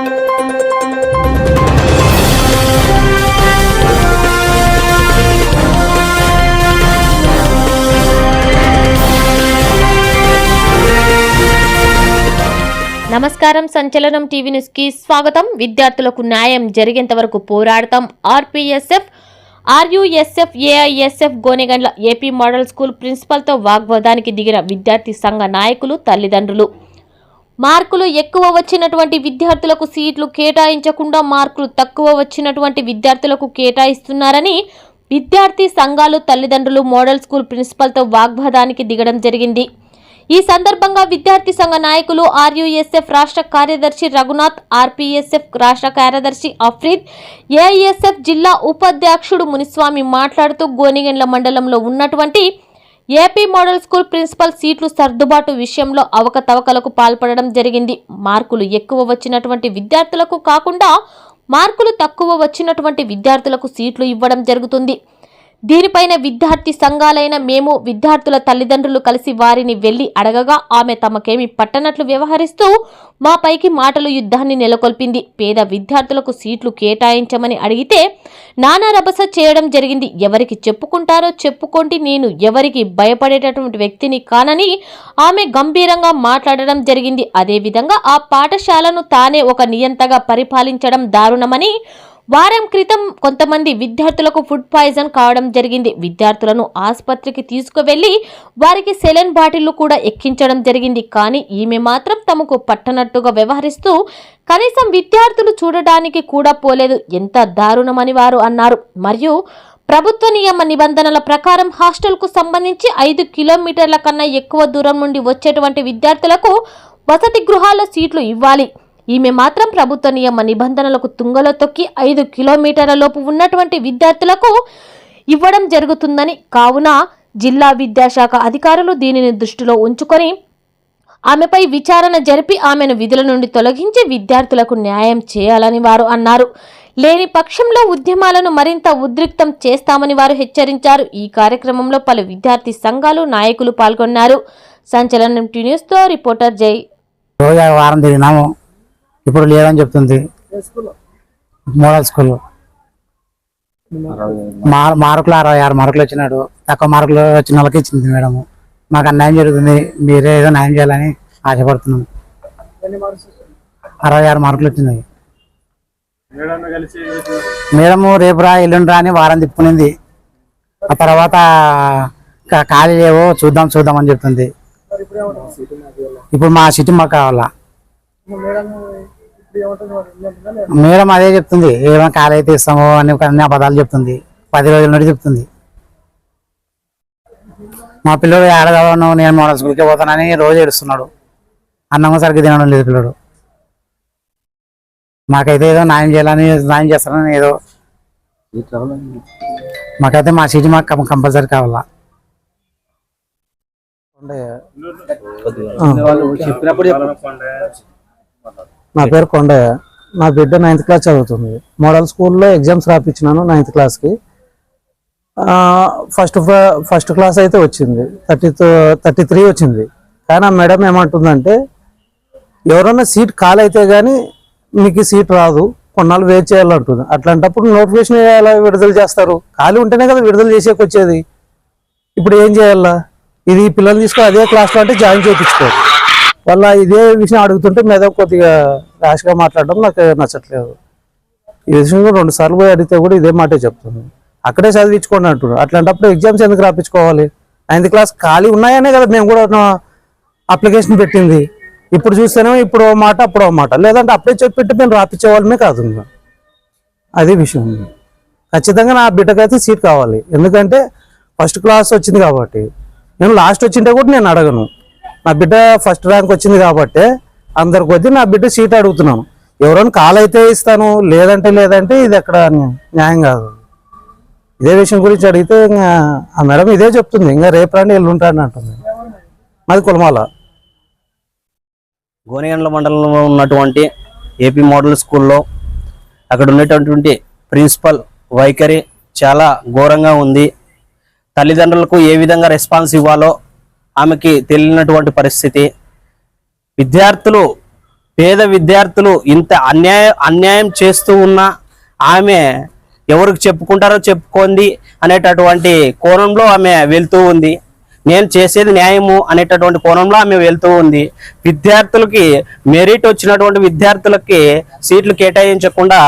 నమస్కారం, సంచలనం TV news కి స్వాగతం. విద్యార్థులకు న్యాయం జరిగేంత వరకు పోరాడతాం. RPSF, RUSF, AISF Gonegandla AP model school ప్రిన్సిపల్తో వాగ్వాదానికి దిగిన విద్యార్థి సంఘ నాయకులు, తల్లిదండ్రులు. మార్కులు ఎక్కువ వచ్చినటువంటి విద్యార్థులకు సీట్లు కేటాయించకుండా మార్కులు తక్కువ వచ్చినటువంటి విద్యార్థులకు కేటాయిస్తున్నారని విద్యార్థి సంఘాలు, తల్లిదండ్రులు మోడల్ స్కూల్ ప్రిన్సిపల్తో వాగ్వాదానికి దిగడం జరిగింది. ఈ సందర్భంగా విద్యార్థి సంఘ నాయకులు, ఆర్యూఎస్ఎఫ్ రాష్ట్ర కార్యదర్శి రఘునాథ్, ఆర్పీఎస్ఎఫ్ రాష్ట్ర కార్యదర్శి అఫ్రీద్, ఏఐఎస్ఎఫ్ జిల్లా ఉపాధ్యక్షుడు మునిస్వామి మాట్లాడుతూ గోనెగండ్ల మండలంలో ఉన్నటువంటి ఏపీ మోడల్ స్కూల్ ప్రిన్సిపల్ సీట్లు సర్దుబాటు విషయంలో అవకతవకలకు పాల్పడడం జరిగింది. మార్కులు ఎక్కువ వచ్చినటువంటి విద్యార్థులకు కాకుండా మార్కులు తక్కువ వచ్చినటువంటి విద్యార్థులకు సీట్లు ఇవ్వడం జరుగుతుంది. దీనిపైన విద్యార్థి సంఘాలైన మేము, విద్యార్థుల తల్లిదండ్రులు కలిసి వారిని వెళ్లి అడగగా ఆమె తమకేమి పట్టనట్లు వ్యవహరిస్తూ మాపైకి మాటలు యుద్ధాన్ని నెలకొల్పింది. పేద విద్యార్థులకు సీట్లు కేటాయించమని అడిగితే నానా రభస చేయడం జరిగింది. ఎవరికి చెప్పుకుంటారో చెప్పుకోండి, నేను ఎవరికి భయపడేటటువంటి వ్యక్తిని కానని ఆమె గంభీరంగా మాట్లాడడం జరిగింది. అదేవిధంగా ఆ పాఠశాలను తానే ఒక నియంతగా పరిపాలించడం దారుణమని, వారం క్రితం కొంతమంది విద్యార్థులకు ఫుడ్ పాయిజన్ కావడం జరిగింది. విద్యార్థులను ఆసుపత్రికి తీసుకువెళ్లి వారికి సెలైన్ బాటిళ్లు కూడా ఎక్కించడం జరిగింది. కానీ ఈమె మాత్రం తమకు పట్టనట్టుగా వ్యవహరిస్తూ కనీసం విద్యార్థులు చూడడానికి కూడా పోలేదు. ఎంత దారుణమని వారు అన్నారు. మరియు ప్రభుత్వ నియమ నిబంధనల ప్రకారం హాస్టల్కు సంబంధించి 5 కిలోమీటర్ల కన్నా ఎక్కువ దూరం నుండి వచ్చేటువంటి విద్యార్థులకు వసతి గృహాల్లో సీట్లు ఇవ్వాలి. ఈమె మాత్రం ప్రభుత్వ నియమ నిబంధనలకు తుంగలో తొక్కి 5 కిలోమీటర్ల లోపు ఉన్నటువంటి విద్యార్థులకు ఇవ్వడం జరుగుతుందని, కావున జిల్లా విద్యాశాఖ అధికారులు దీనిని దృష్టిలో ఉంచుకొని ఆమెపై విచారణ జరిపి ఆమెను విధుల నుండి తొలగించి విద్యార్థులకు న్యాయం చేయాలని వారు అన్నారు. లేని పక్షంలో ఉద్యమాలను మరింత ఉద్రిక్తం చేస్తామని వారు హెచ్చరించారు. ఈ కార్యక్రమంలో పలు విద్యార్థి సంఘాలు, నాయకులు పాల్గొన్నారు. సంచలనం టీవీ న్యూస్ తో రిపోర్టర్ జై. వారం తిరిగినాము, ఇప్పుడు లేదని చెప్తుంది. మోడల్ స్కూల్ మార్కులు 66 మార్కులు వచ్చినాడు. తక్కువ మార్కులు వచ్చిన వాళ్ళకి ఇచ్చింది మేడం. మాకు అన్యాయం జరుగుతుంది, మీరే ఏదో న్యాయం చేయాలని ఆశపడుతున్నాం. 66 మార్కులు వచ్చినాయి. మేడం రేపు రా, ఎల్లుండి రా అని వారం తిప్పుకునింది. ఆ తర్వాత ఖాళీ లేవో చూద్దాం అని చెప్తుంది. ఇప్పుడు మా సిటీ మాకు కావాలా. మేడం అదే చెప్తుంది, ఏమైనా ఖాళీ అయితే ఇస్తామో అని అన్ని అబద్ధాలు చెప్తుంది. 10 రోజుల నుండి చెప్తుంది. మా పిల్లడు ఏడగలను, నేను మోడల్ స్కూల్కి పోతానని రోజు ఏడుస్తున్నాడు. అన్నం సరిగ్గా తినడం లేదు పిల్లడు. మాకైతే ఏదో న్యాయం చేయాలని, న్యాయం చేస్తారని ఏదో. మాకైతే మా సిటీ మాకు కంపల్సరీ కావాలా. నా పేరు కొండయ్య. నా బిడ్డ 9th క్లాస్ చదువుతుంది. మోడల్ స్కూల్లో ఎగ్జామ్స్ రాపించినాను 9th క్లాస్కి. ఫస్ట్ క్లాస్ అయితే వచ్చింది, 33 వచ్చింది. కానీ ఆ మేడం ఏమంటుందంటే, ఎవరన్నా సీట్ ఖాళీ అయితే కానీ మీకు సీట్ రాదు, కొన్నాళ్ళు వెయిట్ చేయాలంటుంది. అట్లాంటప్పుడు నోటిఫికేషన్ ఎలా విడుదల చేస్తారు? ఖాళీ ఉంటేనే కదా విడుదల చేసేకి వచ్చేది. ఇప్పుడు ఏం చేయాలా? ఇది పిల్లలు తీసుకొని అదే క్లాస్లో అంటే జాయిన్ చేయించుకోరు. వాళ్ళ ఇదే విషయం అడుగుతుంటే మీద కొద్దిగా ర్యాష్గా మాట్లాడడం నాకు నచ్చట్లేదు. ఈ విషయంలో 2 సార్లు పోయి అడిగితే కూడా ఇదే మాటే చెప్తుంది. అక్కడే చదివించుకోండి అంటున్నారు. అట్లాంటప్పుడు ఎగ్జామ్స్ ఎందుకు రాపించుకోవాలి? 9th క్లాస్ ఖాళీ ఉన్నాయనే కదా మేము కూడా అప్లికేషన్ పెట్టింది. ఇప్పుడు చూస్తేనేమో ఇప్పుడు ఓ మాట, అప్పుడు ఓ మాట. లేదంటే అప్పుడే చెప్పిపెట్టి మేము రాపించే వాళ్ళమే కాదు. అదే విషయం. ఖచ్చితంగా నా బిడ్డకైతే సీట్ కావాలి. ఎందుకంటే ఫస్ట్ క్లాస్ వచ్చింది కాబట్టి. నేను లాస్ట్ వచ్చింటే కూడా నేను అడగను. నా బిడ్డ ఫస్ట్ ర్యాంక్ వచ్చింది కాబట్టి అందరికి వచ్చి నా బిడ్డ సీట్ అడుగుతున్నాను. ఎవరైనా కాల్ అయితే ఇస్తాను, లేదంటే ఇది ఎక్కడ న్యాయం కాదు. ఇదే విషయం గురించి అడిగితే ఆ మేడం ఇదే చెప్తుంది, ఇంకా రేపు రండి ఎల్లుంటాను అంటుంది. మాది కులమాల. గోనెగండ్ల మండలంలో ఉన్నటువంటి ఏపీ మోడల్ స్కూల్లో అక్కడ ఉన్నటువంటి ప్రిన్సిపల్ వైఖరి చాలా ఘోరంగా ఉంది. తల్లిదండ్రులకు ఏ విధంగా రెస్పాన్స్ ఇవ్వాలో ఆమెకి తెలియనటువంటి పరిస్థితి. విద్యార్థులు పేద విద్యార్థులు ఇంత అన్యాయం చేస్తూ ఉన్నా ఆమె ఎవరికి చెప్పుకుంటారో చెప్పుకోండి అనేటటువంటి కోణంలో ఆమె వెళ్తూ ఉంది. నేను చేసేది న్యాయము అనేటటువంటి కోణంలో ఆమె వెళ్తూ ఉంది. విద్యార్థులకి మెరిట్ వచ్చినటువంటి విద్యార్థులకి సీట్లు కేటాయించకుండా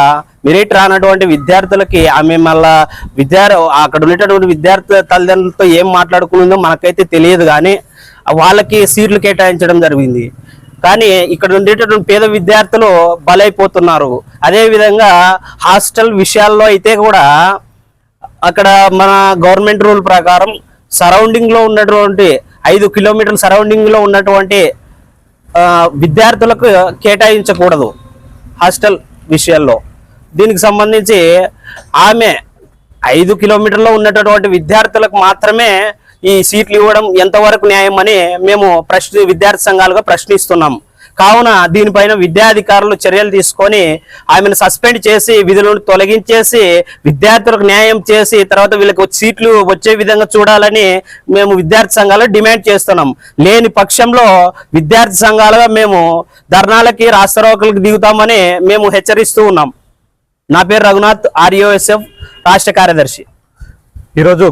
మెరిట్ రానటువంటి విద్యార్థులకి ఆమె మళ్ళా అక్కడ ఉండేటటువంటి విద్యార్థుల తల్లిదండ్రులతో ఏం మాట్లాడుకుందో మనకైతే తెలియదు, కానీ వాళ్ళకి సీట్లు కేటాయించడం జరిగింది. కానీ ఇక్కడ ఉండేటటువంటి పేద విద్యార్థులు బలైపోతున్నారు. అదే విధంగా హాస్టల్ విషయాల్లో అయితే కూడా అక్కడ మన గవర్నమెంట్ రూల్ ప్రకారం సరౌండింగ్ లో ఉన్నటువంటి 5 కిలోమీటర్ల సరౌండింగ్ లో ఉన్నటువంటి విద్యార్థులకు కేటాయించకూడదు హాస్టల్ విషయాల్లో. దీనికి సంబంధించి ఆమె 5 కిలోమీటర్లో ఉన్నటువంటి విద్యార్థులకు మాత్రమే ఈ సీట్లు ఇవ్వడం ఎంతవరకు న్యాయం అని మేము విద్యార్థి సంఘాలుగా ప్రశ్నిస్తున్నాం. కావున దీనిపైన విద్యాధికారులు చర్యలు తీసుకొని ఆమెను సస్పెండ్ చేసి విధులను తొలగించేసి విద్యార్థులకు న్యాయం చేసి తర్వాత వీళ్ళకి సీట్లు వచ్చే విధంగా చూడాలని మేము విద్యార్థి సంఘాలు డిమాండ్ చేస్తున్నాం. లేని పక్షంలో విద్యార్థి సంఘాలుగా మేము ధర్నాలకి రాస్తారోకలకు దిగుతామని మేము హెచ్చరిస్తూ ఉన్నాం. నా పేరు రఘునాథ్, RUSF రాష్ట్ర కార్యదర్శి. ఈరోజు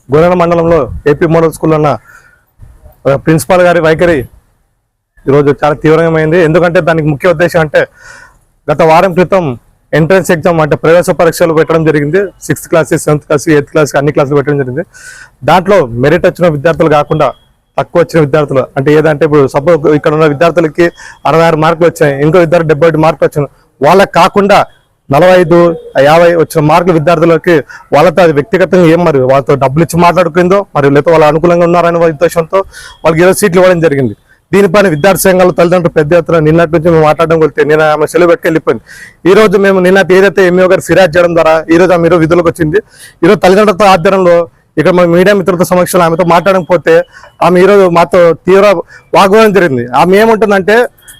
గోనెగండ్ల మండలంలో ఏపీ మోడల్ స్కూల్ ఉన్న ప్రిన్సిపాల్ గారి వైఖరి ఈరోజు చాలా తీవ్రమైంది. ఎందుకంటే దానికి ముఖ్య ఉద్దేశం అంటే గత వారం క్రితం ఎంట్రన్స్ ఎగ్జామ్ అంటే ప్రవేశ పరీక్షలు పెట్టడం జరిగింది. 6th class 7th class 8th class అన్ని క్లాసులు పెట్టడం జరిగింది. దాంట్లో మెరిట్ వచ్చిన విద్యార్థులు కాకుండా తక్కువ వచ్చిన విద్యార్థులు అంటే ఏదంటే ఇప్పుడు సపోజ్ ఇక్కడ ఉన్న విద్యార్థులకి 66 మార్కులు వచ్చాయి, ఇంకో ఇద్దరు 75 మార్కులు వచ్చాయి. వాళ్ళకి కాకుండా 45, 50 వచ్చిన మార్కుల విద్యార్థులకి వాళ్ళతో అది వ్యక్తిగతంగా ఏం మరి వాళ్ళతో డబ్బులు ఇచ్చి మాట్లాడుకుందో మరి లేకపోతే వాళ్ళు అనుకూలంగా ఉన్నారనే ఉద్దేశంతో వాళ్ళకి 20 సీట్లు ఇవ్వడం జరిగింది. దీనిపైన విద్యార్థి సంఘాలు తల్లిదండ్రులు పెద్ద ఎత్తున నిన్నటి నుంచి మేము మాట్లాడడం వెళ్తే నేను ఆమె సెలవు పెట్టుకు వెళ్ళిపోయింది. ఈ రోజు మేము నిన్నటి ఏదైతే ఎంఈఓ గారు ఫిర్యాదు చేయడం ద్వారా ఈ రోజు ఆమె విధులకు వచ్చింది. ఈరోజు తల్లిదండ్రులతో ఆధ్వర్యంలో ఇక్కడ మా మీడియా మిత్రులతో సమక్షంలో ఆమెతో మాట్లాడకపోతే ఆమె ఈరోజు మాతో తీవ్ర వాగ్వాదం జరిగింది. ఆమె ఏముంటుందంటే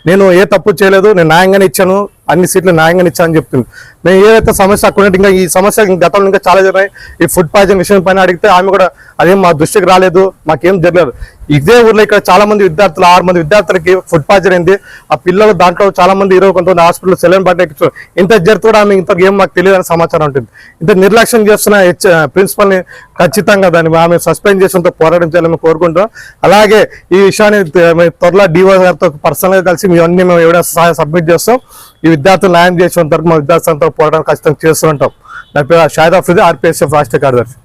నేను ఏ తప్పు చేయలేదు, నేను న్యాయంగానే ఇచ్చాను, అన్ని సీట్లు న్యాయంగా ఇచ్చానని చెప్తుంది. మేము ఏదైతే సమస్య అక్కడ ఇంకా ఈ సమస్య గతంలో ఇంకా చాలా జరిగినాయి. ఈ ఫుడ్ పాయిజన్ విషయం పైన అడిగితే ఆమె కూడా అదేం మా దృష్టికి రాలేదు, మాకేం జరగలేదు. ఇదే ఊర్లో ఇక్కడ చాలా మంది విద్యార్థులు 6 మంది విద్యార్థులకి ఫుడ్ పాయిజన్ అయింది. ఆ పిల్లలు దాంట్లో చాలా మంది కొంతమంది హాస్పిటల్ సెలైన్ పట్టించు ఇంత జరుగుతూ ఆమె ఇంత ఏం మాకు తెలియదు అని సమాచారం ఉంటుంది. ఇంత నిర్లక్ష్యం చేస్తున్న ప్రిన్సిపల్ ని ఖచ్చితంగా దాన్ని ఆమె సస్పెండ్ చేసేంత పోరాటం చేయాలని కోరుకుంటాం. అలాగే ఈ విషయాన్ని త్వరలో DO గారితో పర్సనల్ గా కలిసి ఇవన్నీ మేము ఎవిడెన్స్ సబ్మిట్ చేస్తాం. ఈ విద్యార్థులు న్యాయం చేసేంత వరకు మా విద్యార్థులతో పోరాటం ఖచ్చితంగా చేస్తూ ఉంటాం. నా పేరు షాహిద్ ఆఫ్రిది, RPSF రాష్ట్ర కార్యదర్శి.